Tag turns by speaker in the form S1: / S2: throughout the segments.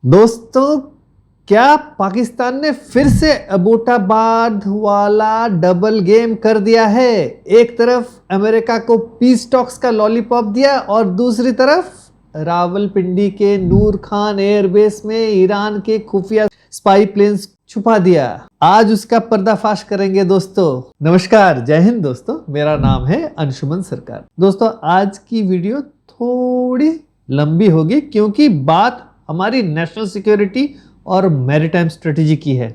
S1: दोस्तों, क्या पाकिस्तान ने फिर से अबोटाबाद वाला डबल गेम कर दिया है। एक तरफ अमेरिका को पीस टॉक्स का लॉलीपॉप दिया और दूसरी तरफ रावलपिंडी के नूर खान एयरबेस में ईरान के खुफिया स्पाई प्लेन्स छुपा दिया। आज उसका पर्दाफाश करेंगे दोस्तों। नमस्कार, जय हिंद दोस्तों, मेरा नाम है अंशुमन सरकार। दोस्तों, आज की वीडियो थोड़ी लंबी होगी क्योंकि बात हमारी नेशनल सिक्योरिटी और मैरीटाइम स्ट्रेटेजी की है।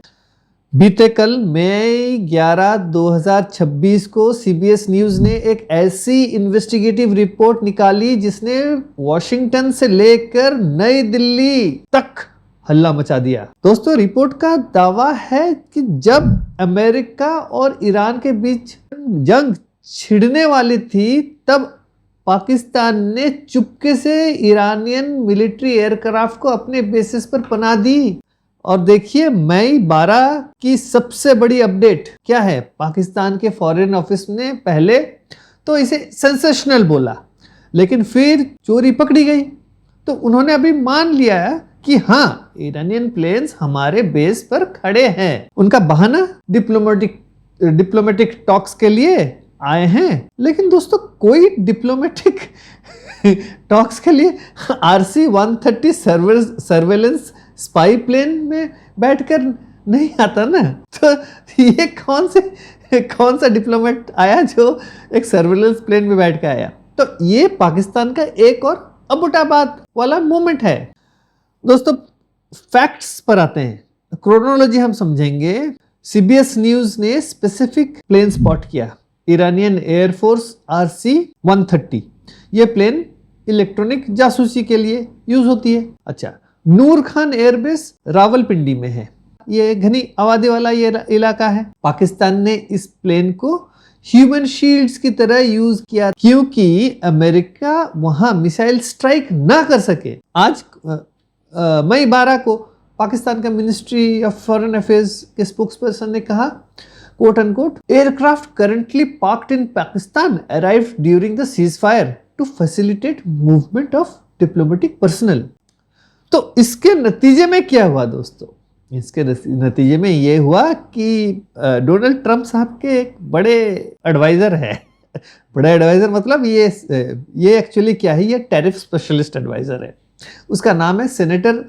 S1: बीते कल मई 11, 2026 को सीबीएस न्यूज ने एक ऐसी इन्वेस्टिगेटिव रिपोर्ट निकाली जिसने वॉशिंगटन से लेकर नई दिल्ली तक हल्ला मचा दिया। दोस्तों, रिपोर्ट का दावा है कि जब अमेरिका और ईरान के बीच जंग छिड़ने वाली थी तब पाकिस्तान ने चुपके से ईरानियन मिलिट्री एयरक्राफ्ट को अपने बेसिस पर पनाह दी। और देखिए, मई 12 की सबसे बड़ी अपडेट क्या है। पाकिस्तान के फॉरेन ऑफिस ने पहले तो इसे सेंसेशनल बोला, लेकिन फिर चोरी पकड़ी गई तो उन्होंने अभी मान लिया कि हाँ, ईरानियन प्लेन्स हमारे बेस पर खड़े हैं। उनका बहाना डिप्लोमेटिक टॉक्स के लिए आए हैं। लेकिन दोस्तों, कोई डिप्लोमेटिक टॉक्स के लिए RC-130 सर्वेलेंस स्पाई प्लेन में बैठकर नहीं आता ना। तो ये कौन सा डिप्लोमेट आया जो एक सर्वेलेंस प्लेन में बैठ के आया। तो ये पाकिस्तान का एक और अबोटाबाद वाला मोमेंट है। दोस्तों, फैक्ट्स पर आते हैं, क्रोनोलॉजी हम समझेंगे। सीबीएस न्यूज ने स्पेसिफिक प्लेन स्पॉट किया, ईरानियन एयरफोर्स RC-130। ये प्लेन इलेक्ट्रॉनिक जासूसी के लिए यूज होती है। अच्छा, नूर खान एयरबेस रावलपिंडी में है। ये घनी आबादी वाला ये इलाका है। पाकिस्तान ने इस प्लेन को ह्यूमन शील्ड्स की तरह यूज किया क्योंकि अमेरिका वहां मिसाइल स्ट्राइक ना कर सके। आज मई 12 को पाकिस्तान का मिनिस्ट्री ऑफ फॉरेन अफेयर्स के स्पोक्सपर्सन ने कहा, quote unquote, aircraft currently parked in Pakistan arrived during the ceasefire to facilitate movement of diplomatic personnel। तो इसके नतीजे में क्या हुआ दोस्तों? इसके नतीजे में ये हुआ कि डोनाल्ड ट्रंप साहब के एक बड़े एडवाइजर है। बड़ा एडवाइजर मतलब ये एक्चुअली क्या है, ये टैरिफ स्पेशलिस्ट एडवाइजर है। उसका नाम है सेनेटर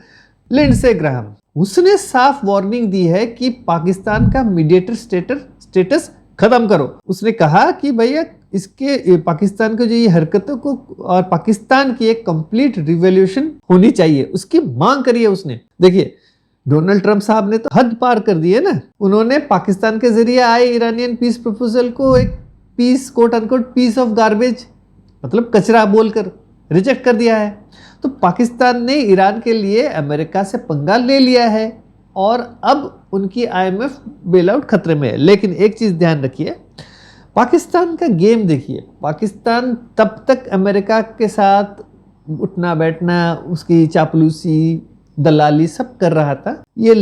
S1: लिंडसे ग्राहम। उसने साफ वार्निंग दी है कि पाकिस्तान का मीडिएटर स्टेटस खत्म करो। उसने कहा कि भैया, इसके पाकिस्तान को जो ये हरकतों को और पाकिस्तान की एक कंप्लीट रिवॉल्यूशन होनी चाहिए, उसकी मांग करी है उसने। देखिए, डोनाल्ड ट्रंप साहब ने तो हद पार कर दी है ना। उन्होंने पाकिस्तान के जरिए आए ईरानियन पीस प्रपोजल को एक peace, quote unquote, piece of garbage, मतलब कचरा बोलकर रिजेक्ट कर दिया है। तो पाकिस्तान ने ईरान के लिए अमेरिका से पंगा ले लिया है और अब उनकी IMF बेल आउट खतरे में है। लेकिन एक चीज ध्यान रखिए, पाकिस्तान का गेम देखिए। पाकिस्तान तब तक अमेरिका के साथ उठना बैठना, उसकी चापलूसी, दलाली सब कर रहा था। ये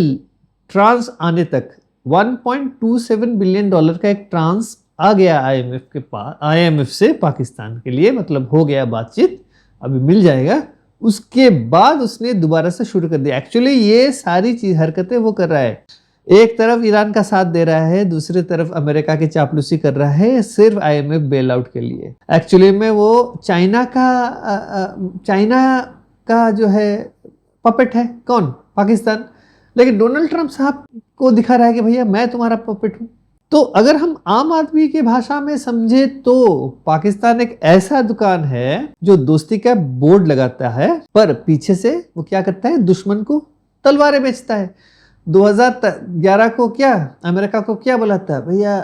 S1: ट्रांस आने तक $1.27 बिलियन का एक ट्रांस आ गया IMF के पास, IMF से पाकिस्तान के लिए, मतलब हो गया बातचीत, अभी मिल जाएगा। उसके बाद उसने दोबारा से शुरू कर दिया। एक्चुअली ये सारी हरकतें वो कर रहा है, एक तरफ ईरान का साथ दे रहा है, दूसरी तरफ अमेरिका की चापलूसी कर रहा है, सिर्फ IMF बेल आउट के लिए। एक्चुअली में वो चाइना का जो है पपेट है। कौन? पाकिस्तान। लेकिन डोनाल्ड ट्रंप साहब को दिखा रहा है कि भैया, मैं तुम्हारा पपेट हूं। तो अगर हम आम आदमी की भाषा में समझे तो पाकिस्तान एक ऐसा दुकान है जो दोस्ती का बोर्ड लगाता है, पर पीछे से वो क्या करता है, दुश्मन को तलवारें बेचता है। 2011 को क्या अमेरिका को क्या बोला था भैया,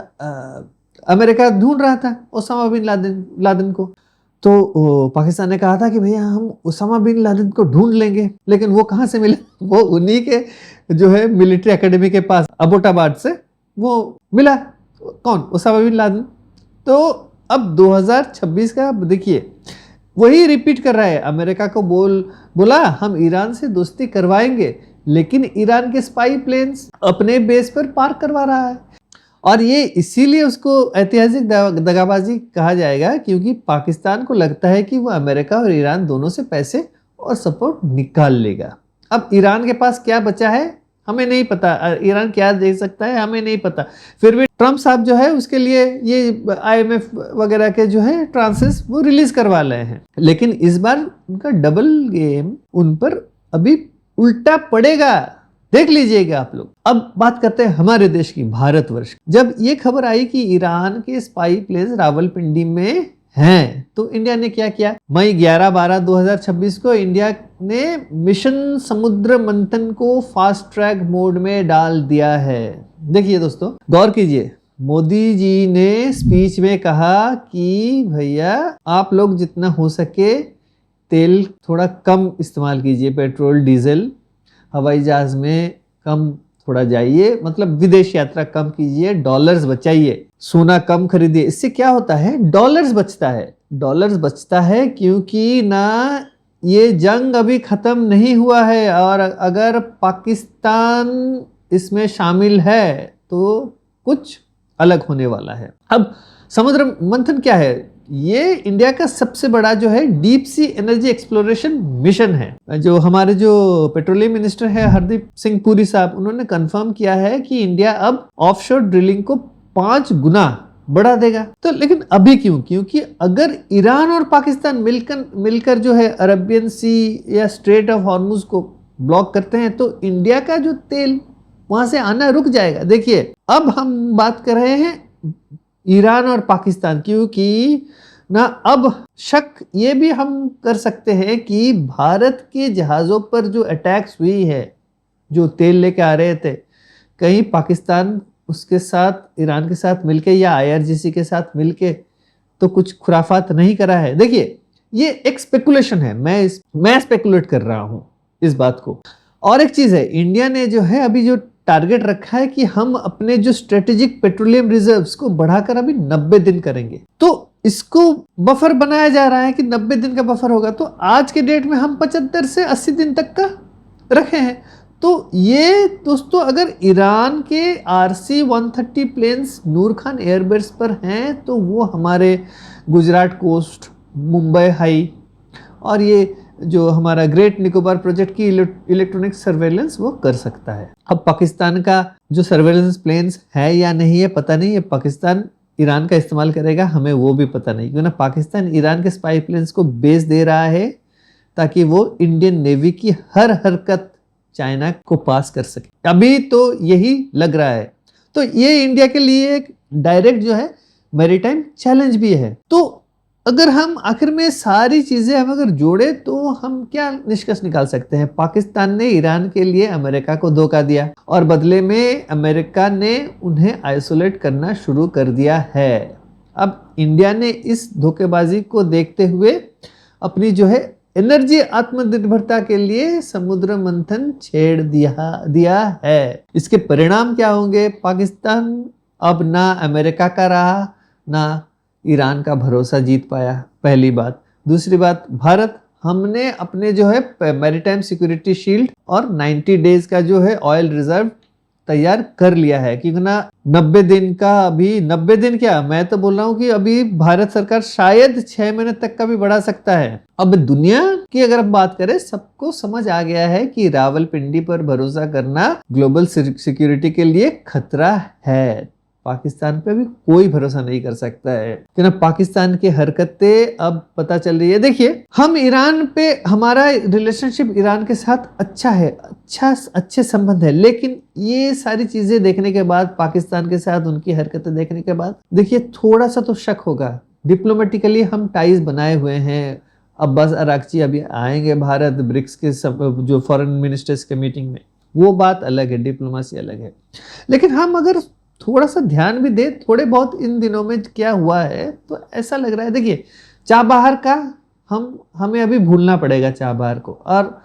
S1: अमेरिका ढूंढ रहा था ओसामा बिन लादेन को। तो पाकिस्तान ने कहा था कि भैया, हम ओसामा बिन लादेन को ढूंढ लेंगे। लेकिन वो कहाँ से मिले? वो उन्हीं के जो है मिलिट्री एकेडमी के पास अबोटाबाद से वो मिला। कौन? Osama bin Laden. तो अब 2026 का देखिए, वही रिपीट कर रहा है। अमेरिका को बोला हम ईरान से दोस्ती करवाएंगे, लेकिन ईरान के स्पाई प्लेन्स अपने बेस पर पार्क करवा रहा है। और ये इसीलिए उसको ऐतिहासिक दगाबाजी कहा जाएगा, क्योंकि पाकिस्तान को लगता है कि वो अमेरिका और ईरान दोनों से पैसे और सपोर्ट निकाल लेगा। अब ईरान के पास क्या बचा है हमें नहीं पता, ईरान क्या दे सकता है हमें नहीं पता। फिर भी ट्रम्प साहब जो है उसके लिए ये IMF वगैरह के जो है ट्रांसेस वो रिलीज करवा रहे हैं, लेकिन इस बार उनका डबल गेम उन पर अभी उल्टा पड़ेगा, देख लीजिएगा आप लोग। अब बात करते हैं हमारे देश की, भारतवर्ष। जब ये खबर आई कि ईरान के स्पाई प्लेन्स रावलपिंडी में हैं, तो इंडिया ने क्या किया? मई 11-12-2026 को इंडिया ने मिशन समुद्र मंथन को फास्ट ट्रैक मोड में डाल दिया है। देखिए दोस्तों, गौर कीजिए, मोदी जी ने स्पीच में कहा कि भैया आप लोग जितना हो सके तेल थोड़ा कम इस्तेमाल कीजिए, पेट्रोल डीजल, हवाई जहाज में कम थोड़ा जाइए, मतलब विदेश यात्रा कम कीजिए, डॉलर्स बचाइए, सोना कम खरीदिए। इससे क्या होता है? डॉलर्स बचता है, डॉलर्स बचता है, क्योंकि ना ये जंग अभी खत्म नहीं हुआ है, और अगर पाकिस्तान इसमें शामिल है तो कुछ अलग होने वाला है। अब समुद्र मंथन क्या है? ये इंडिया का सबसे बड़ा जो है deep sea energy exploration mission है। जो हमारे जो पेट्रोलियम मिनिस्टर है हरदीप सिंह पुरी साहब, उन्होंने कंफर्म किया है कि इंडिया अब ऑफशोर ड्रिलिंग को 5 गुना बढ़ा देगा। तो लेकिन अभी क्यों? क्योंकि अगर ईरान और पाकिस्तान मिलकर जो है अरबियन सी या स्ट्रेट ऑफ हॉर्मुज को ब्लॉक करते हैं तो इंडिया का जो तेल वहां से आना रुक जाएगा। देखिए, अब हम बात कर रहे हैं ईरान और पाकिस्तान, क्योंकि ना अब शक ये भी हम कर सकते हैं कि भारत के जहाज़ों पर जो अटैक्स हुई है, जो तेल लेके आ रहे थे, कहीं पाकिस्तान उसके साथ ईरान के साथ मिलके या IRGC के साथ मिलके तो कुछ खुराफात नहीं करा है। देखिए, ये एक स्पेकुलेशन है, मैं स्पेकुलेट कर रहा हूँ इस बात को। और एक चीज़ है, इंडिया ने जो है अभी जो टारगेट रखा है कि हम अपने जो स्ट्रेटेजिक पेट्रोलियम रिजर्व्स को बढ़ाकर अभी 90 दिन करेंगे, तो इसको बफर बनाया जा रहा है कि 90 दिन का बफर होगा। तो आज के डेट में हम 75 से 80 दिन तक का रखे हैं। तो ये दोस्तों, अगर ईरान के RC-130 प्लेन्स नूर खान एयरबेस पर हैं तो वो हमारे गुजरात कोस्ट, मुंबई हाई और ये जो हमारा ग्रेट निकोबार प्रोजेक्ट की इलेक्ट्रॉनिक सर्वेलेंस वो कर सकता है। अब पाकिस्तान का जो सर्वेलेंस प्लेन्स है या नहीं है पता नहीं है, पाकिस्तान ईरान का इस्तेमाल करेगा हमें वो भी पता नहीं, क्योंकि ना पाकिस्तान ईरान के स्पाई प्लेन्स को बेच दे रहा है ताकि वो इंडियन नेवी की हर हरकत चाइना को पास कर सके। अभी तो यही लग रहा है। तो ये इंडिया के लिए एक डायरेक्ट जो है मैरीटाइम चैलेंज भी है। तो अगर हम आखिर में सारी चीजें हम अगर जोड़े तो हम क्या निष्कर्ष निकाल सकते हैं? पाकिस्तान ने ईरान के लिए अमेरिका को धोखा दिया और बदले में अमेरिका ने उन्हें आइसोलेट करना शुरू कर दिया है। अब इंडिया ने इस धोखेबाजी को देखते हुए अपनी जो है एनर्जी आत्मनिर्भरता के लिए समुद्र मंथन छेड़ दिया है। इसके परिणाम क्या होंगे? पाकिस्तान अब ना अमेरिका का रहा, ना ईरान का भरोसा जीत पाया, पहली बात। दूसरी बात, भारत, हमने अपने जो है मैरीटाइम सिक्योरिटी शील्ड और 90 डेज का जो है ऑयल रिजर्व तैयार कर लिया है, क्योंकि ना 90 दिन का, अभी 90 दिन क्या, मैं तो बोल रहा हूँ कि अभी भारत सरकार शायद 6 महीने तक का भी बढ़ा सकता है। अब दुनिया की अगर हम बात करें, सबको समझ आ गया है कि रावलपिंडी पर भरोसा करना ग्लोबल सिक्योरिटी के लिए खतरा है। पाकिस्तान पे भी कोई भरोसा नहीं कर सकता है, कि ना पाकिस्तान की हरकतें अब पता चल रही है। देखिए, हम ईरान पे, हमारा रिलेशनशिप ईरान के साथ अच्छा है, अच्छे संबंध है, लेकिन ये सारी चीजें देखने के बाद, पाकिस्तान के साथ उनकी हरकतें देखने के बाद, देखिए थोड़ा सा तो शक होगा। डिप्लोमेटिकली हम टाइज बनाए हुए हैं। अब्बास अरागची अभी आएंगे भारत, ब्रिक्स के जो फॉरेन मिनिस्टर्स के मीटिंग में, वो बात अलग है, डिप्लोमेसी अलग है। लेकिन हम अगर थोड़ा सा ध्यान भी दे, थोड़े बहुत इन दिनों में क्या हुआ है, तो ऐसा लग रहा है। देखिए, चाबहार का हमें अभी भूलना पड़ेगा चाबहार को, और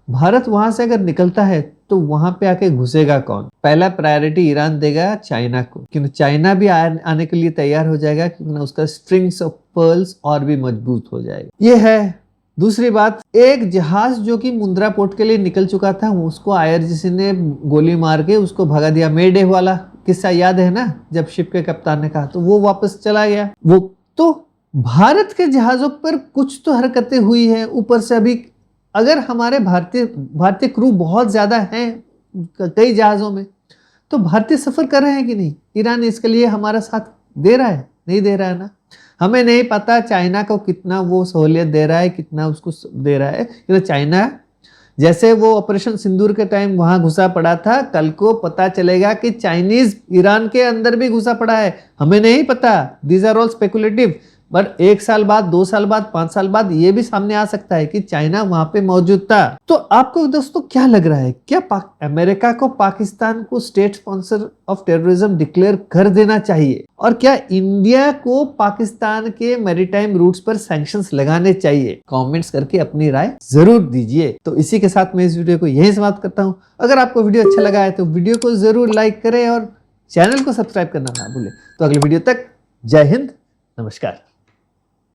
S1: भारत वहां से अगर निकलता है तो वहां पे आके घुसेगा कौन? पहला प्रायोरिटी ईरान देगा चाइना को, क्योंकि चाइना भी आने के लिए तैयार हो जाएगा, क्योंकि उसका स्ट्रिंग्स ऑफ पर्ल्स और भी मजबूत हो जाएगा। ये है। दूसरी बात, एक जहाज जो कि मुंद्रा पोर्ट के लिए निकल चुका था, उसको IRGC ने गोली मार के उसको भगा दिया। मेडे वाला किस्सा याद है ना, जब शिप के कप्तान ने कहा, तो वो वापस चला गया। वो तो भारत के जहाजों पर कुछ तो हरकतें हुई है। ऊपर से अभी अगर हमारे भारतीय क्रू बहुत ज़्यादा हैं कई जहाज़ों में, तो भारतीय सफ़र कर रहे हैं कि नहीं? ईरान इसके लिए हमारा साथ दे रहा है? नहीं दे रहा है ना। हमें नहीं पता चाइना को कितना वो सहूलियत दे रहा है, कितना उसको दे रहा है। तो चाइना जैसे वो ऑपरेशन सिंदूर के टाइम वहां घुसा पड़ा था, कल को पता चलेगा कि चाइनीज ईरान के अंदर भी घुसा पड़ा है, हमें नहीं पता। These are all speculative, but 1 साल बाद, 2 साल बाद, 5 साल बाद ये भी सामने आ सकता है कि चाइना वहां पे मौजूद था। तो आपको दोस्तों क्या लग रहा है, क्या अमेरिका को पाकिस्तान को state sponsor of terrorism declare कर देना चाहिए? और क्या इंडिया को पाकिस्तान के मैरीटाइम रूट्स पर सैंक्शंस लगाने चाहिए? कमेंट्स करके अपनी राय जरूर दीजिए। तो इसी के साथ मैं इस वीडियो को यहीं समाप्त करता हूं। अगर आपको वीडियो अच्छा लगा है तो वीडियो को जरूर लाइक करें और चैनल को सब्सक्राइब करना ना भूलें। तो अगले वीडियो तक जय हिंद, नमस्कार।